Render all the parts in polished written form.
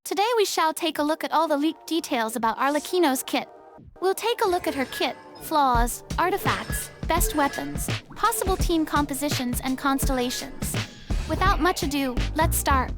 Today we shall take a look at all the leaked details about Arlecchino's kit. We'll take a look at her kit, flaws, artifacts, best weapons, possible team compositions and constellations. Without much ado, let's start.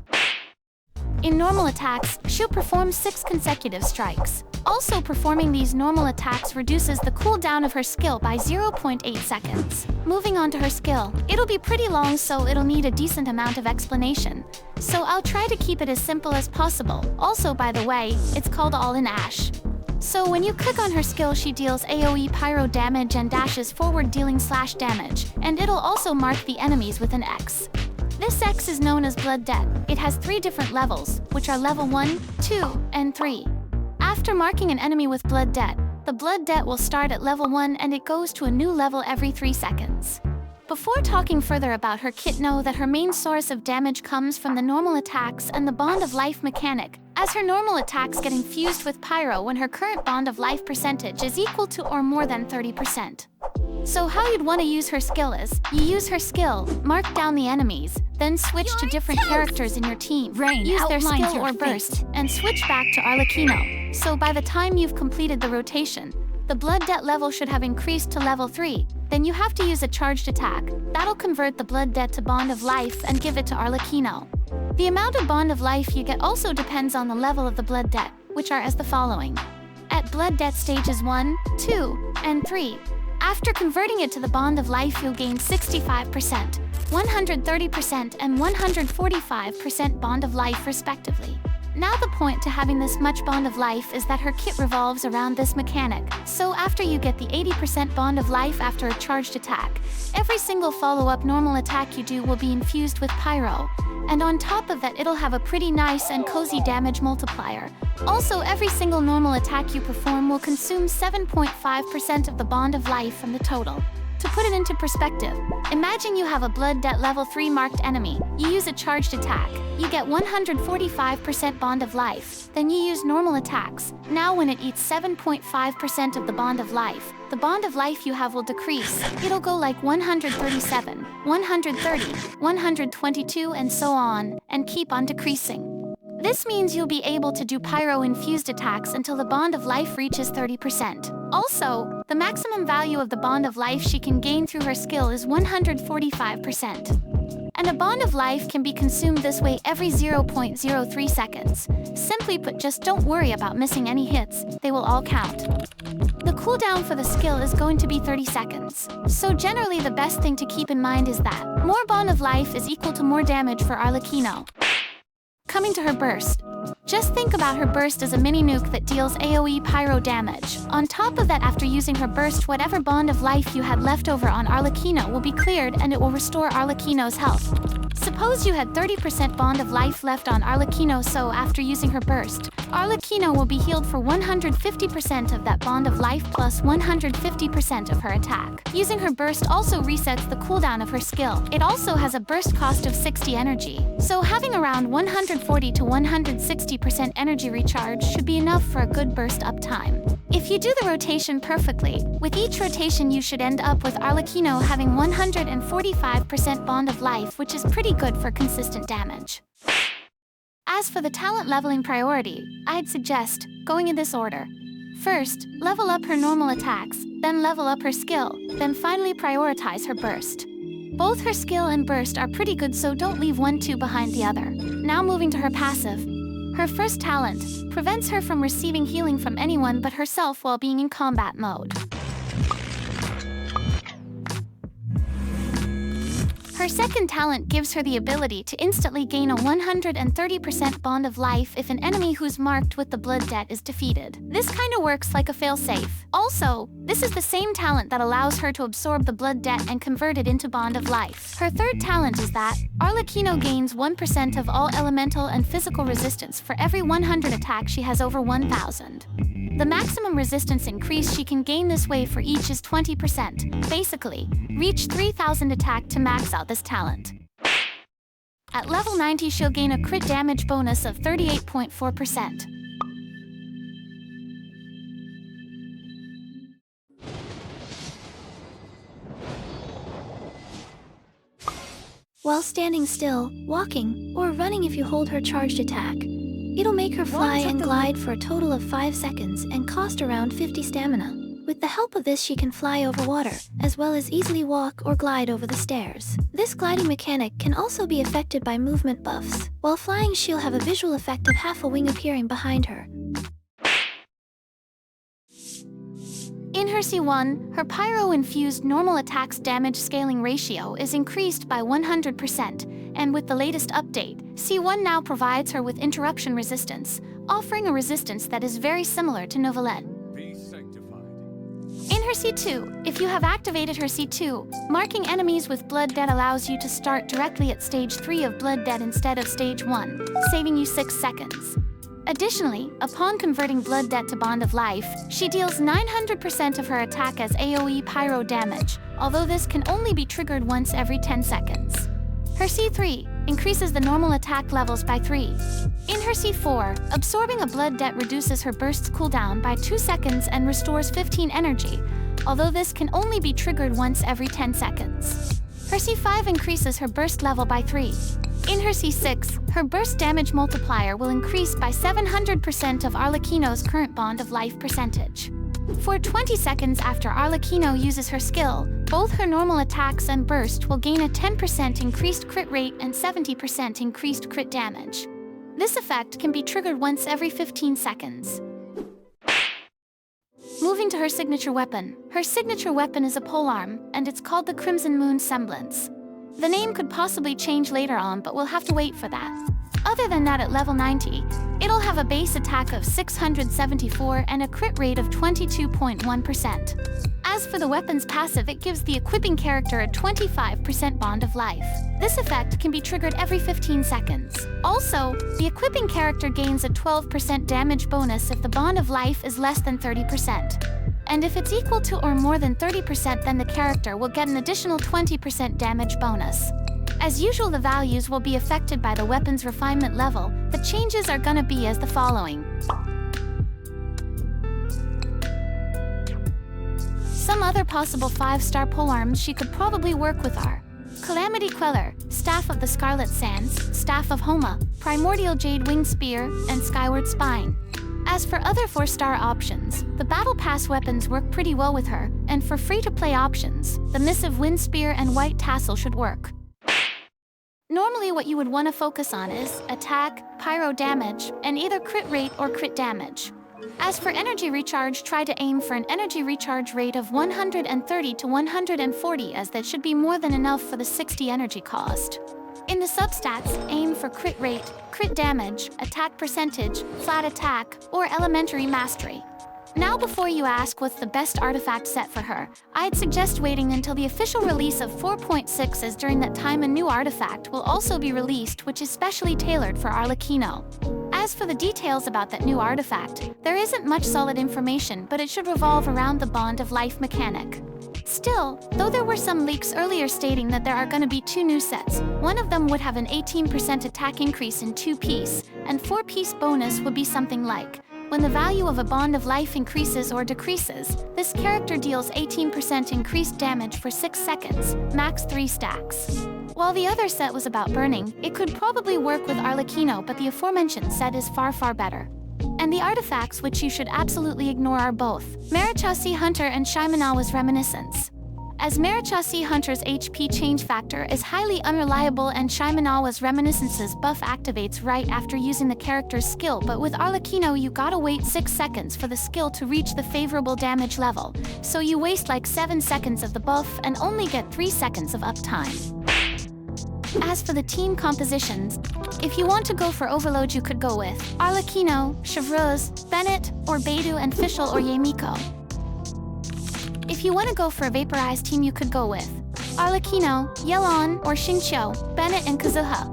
In normal attacks, she'll perform 6 consecutive strikes. Also, performing these normal attacks reduces the cooldown of her skill by 0.8 seconds. Moving on to her skill, it'll be pretty long, so it'll need a decent amount of explanation. So I'll try to keep it as simple as possible. Also, by the way, it's called All in Ash. So when you click on her skill, she deals AoE pyro damage and dashes forward dealing slash damage, and it'll also mark the enemies with an X. This X is known as Blood Debt. It has 3 different levels, which are level 1, 2, and 3. After marking an enemy with Blood Debt, the Blood Debt will start at level 1 and it goes to a new level every 3 seconds. Before talking further about her kit, know that her main source of damage comes from the normal attacks and the Bond of Life mechanic, as her normal attacks get infused with pyro when her current Bond of Life percentage is equal to or more than 30%. So how you'd want to use her skill is, you use her skill, mark down the enemies, then switch to different characters in your team, use their skill or burst, and switch back to Arlecchino. So by the time you've completed the rotation, the Blood Debt level should have increased to level 3, then you have to use a charged attack. That'll convert the Blood Debt to Bond of Life and give it to Arlecchino. The amount of Bond of Life you get also depends on the level of the Blood Debt, which are as the following. At Blood Debt stages 1, 2, and 3, after converting it to the Bond of Life, you'll gain 65%, 130%, and 145% Bond of Life respectively. Now the point to having this much Bond of Life is that her kit revolves around this mechanic. So after you get the 80% Bond of Life after a charged attack, every single follow-up normal attack you do will be infused with pyro. And on top of that, it'll have a pretty nice and cozy damage multiplier. Also, every single normal attack you perform will consume 7.5% of the Bond of Life from the total. To put it into perspective, imagine you have a Blood Debt level 3 marked enemy, you use a charged attack, you get 145% Bond of Life, then you use normal attacks. Now when it eats 7.5% of the Bond of Life, the Bond of Life you have will decrease. It'll go like 137, 130, 122, and so on, and keep on decreasing. This means you'll be able to do pyro-infused attacks until the Bond of Life reaches 30%. Also, the maximum value of the Bond of Life she can gain through her skill is 145%. And a Bond of Life can be consumed this way every 0.03 seconds. Simply put, just don't worry about missing any hits, they will all count. The cooldown for the skill is going to be 30 seconds. So generally the best thing to keep in mind is that more Bond of Life is equal to more damage for Arlecchino. Coming to her burst. Just think about her burst as a mini nuke that deals AoE pyro damage. On top of that, after using her burst, whatever Bond of Life you had left over on Arlecchino will be cleared and it will restore Arlecchino's health. Suppose you had 30% Bond of Life left on Arlecchino, so after using her burst, Arlecchino will be healed for 150% of that Bond of Life plus 150% of her attack. Using her burst also resets the cooldown of her skill. It also has a burst cost of 60 energy, so having around 140 to 160% energy recharge should be enough for a good burst uptime. If you do the rotation perfectly, with each rotation you should end up with Arlecchino having 145% Bond of Life, which is pretty good for consistent damage. As for the talent leveling priority, I'd suggest going in this order. First, level up her normal attacks, then level up her skill, then finally prioritize her burst. Both her skill and burst are pretty good, so don't leave one too behind the other. Now moving to her passive. Her first talent prevents her from receiving healing from anyone but herself while being in combat mode. Her second talent gives her the ability to instantly gain a 130% Bond of Life if an enemy who's marked with the Blood Debt is defeated. This kinda works like a failsafe. Also, this is the same talent that allows her to absorb the Blood Debt and convert it into Bond of Life. Her third talent is that Arlecchino gains 1% of all elemental and physical resistance for every 100 attacks she has over 1,000. The maximum resistance increase she can gain this way for each is 20%. Basically, reach 3,000 attack to max out this talent. At level 90, she'll gain a crit damage bonus of 38.4%. While standing still, walking, or running if you hold her charged attack, It'll make her fly and glide for a total of 5 seconds and cost around 50 stamina. With the help of this, she can fly over water, as well as easily walk or glide over the stairs. This gliding mechanic can also be affected by movement buffs. While flying, she'll have a visual effect of half a wing appearing behind her. In her C1, her pyro-infused normal attack's damage scaling ratio is increased by 100%, and with the latest update, C1 now provides her with interruption resistance, offering a resistance that is very similar to Novelette. In her C2, if you have activated her C2, marking enemies with Blood Debt allows you to start directly at Stage 3 of Blood Debt instead of Stage 1, saving you 6 seconds. Additionally, upon converting Blood Debt to Bond of Life, she deals 900% of her attack as AoE pyro damage, although this can only be triggered once every 10 seconds. Her C3 increases the normal attack levels by 3. In her C4, absorbing a Blood Debt reduces her burst's cooldown by 2 seconds and restores 15 energy, although this can only be triggered once every 10 seconds. Her C5 increases her burst level by 3. In her C6, her burst damage multiplier will increase by 700% of Arlecchino's current Bond of Life percentage. For 20 seconds after Arlecchino uses her skill, both her normal attacks and burst will gain a 10% increased crit rate and 70% increased crit damage. This effect can be triggered once every 15 seconds. Moving to her signature weapon. Her signature weapon is a polearm, and it's called the Crimson Moon Semblance. The name could possibly change later on, but we'll have to wait for that. Other than that, at level 90, it'll have a base attack of 674 and a crit rate of 22.1%. As for the weapon's passive, it gives the equipping character a 25% Bond of Life. This effect can be triggered every 15 seconds. Also, the equipping character gains a 12% damage bonus if the Bond of Life is less than 30%. And if it's equal to or more than 30%, then the character will get an additional 20% damage bonus. As usual, the values will be affected by the weapon's refinement level. The changes are gonna be as the following. Some other possible 5-star polearms she could probably work with are Calamity Queller, Staff of the Scarlet Sands, Staff of Homa, Primordial Jade Winged Spear, and Skyward Spine. As for other 4-star options, the Battle Pass weapons work pretty well with her, and for free-to-play options, the Missive Wind Spear and White Tassel should work. Normally what you would want to focus on is attack, pyro damage, and either crit rate or crit damage. As for energy recharge, try to aim for an energy recharge rate of 130 to 140, as that should be more than enough for the 60 energy cost. In the substats, aim for crit rate, crit damage, attack percentage, flat attack, or elementary mastery. Now, before you ask what's the best artifact set for her, I'd suggest waiting until the official release of 4.6, as during that time a new artifact will also be released, which is specially tailored for Arlecchino. As for the details about that new artifact, there isn't much solid information, but it should revolve around the Bond of Life mechanic. Still, though there were some leaks earlier stating that there are going to be 2 new sets, one of them would have an 18% attack increase in 2-piece, and 4-piece bonus would be something like, when the value of a Bond of Life increases or decreases, this character deals 18% increased damage for 6 seconds, max 3 stacks. While the other set was about burning, it could probably work with Arlecchino, but the aforementioned set is far, far better. And the artifacts which you should absolutely ignore are both Marichasi Hunter and Shimenawa's Reminiscence. As Marichasi Hunter's HP change factor is highly unreliable and Shimenawa's Reminiscence's buff activates right after using the character's skill, but with Arlecchino you gotta wait 6 seconds for the skill to reach the favorable damage level, so you waste like 7 seconds of the buff and only get 3 seconds of uptime. As for the team compositions, if you want to go for Overload, you could go with Arlecchino, Chevreuse, Bennett, or Beidou and Fischl or Yemiko. If you want to go for a Vaporized team, you could go with Arlecchino, Yelan, or Xingqiu, Bennett and Kazuha.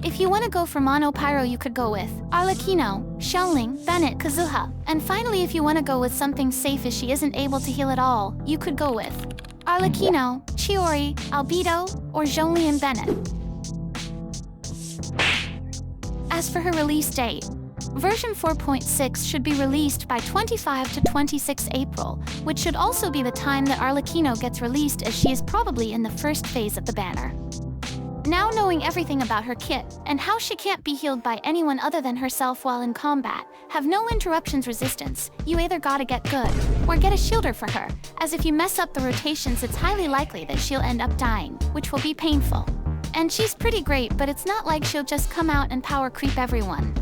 If you want to go for Mono Pyro, you could go with Arlecchino, Xiangling, Bennett, Kazuha. And finally, if you want to go with something safe as she isn't able to heal at all, you could go with Arlecchino, Chiori, Albedo, or Zhongli and Bennett. As for her release date, version 4.6 should be released by 25 to 26 April, which should also be the time that Arlecchino gets released, as she is probably in the first phase of the banner. Now knowing everything about her kit, and how she can't be healed by anyone other than herself while in combat, have no interruptions resistance, you either gotta get good, or get a shielder for her, as if you mess up the rotations it's highly likely that she'll end up dying, which will be painful. And she's pretty great, but it's not like she'll just come out and power creep everyone.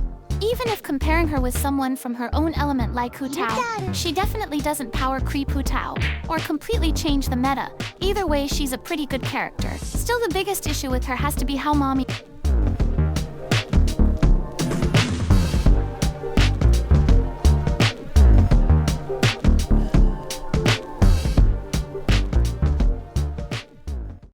Even if comparing her with someone from her own element like Hu Tao, she definitely doesn't power creep Hu Tao, or completely change the meta. Either way, she's a pretty good character. Still, the biggest issue with her has to be how mommy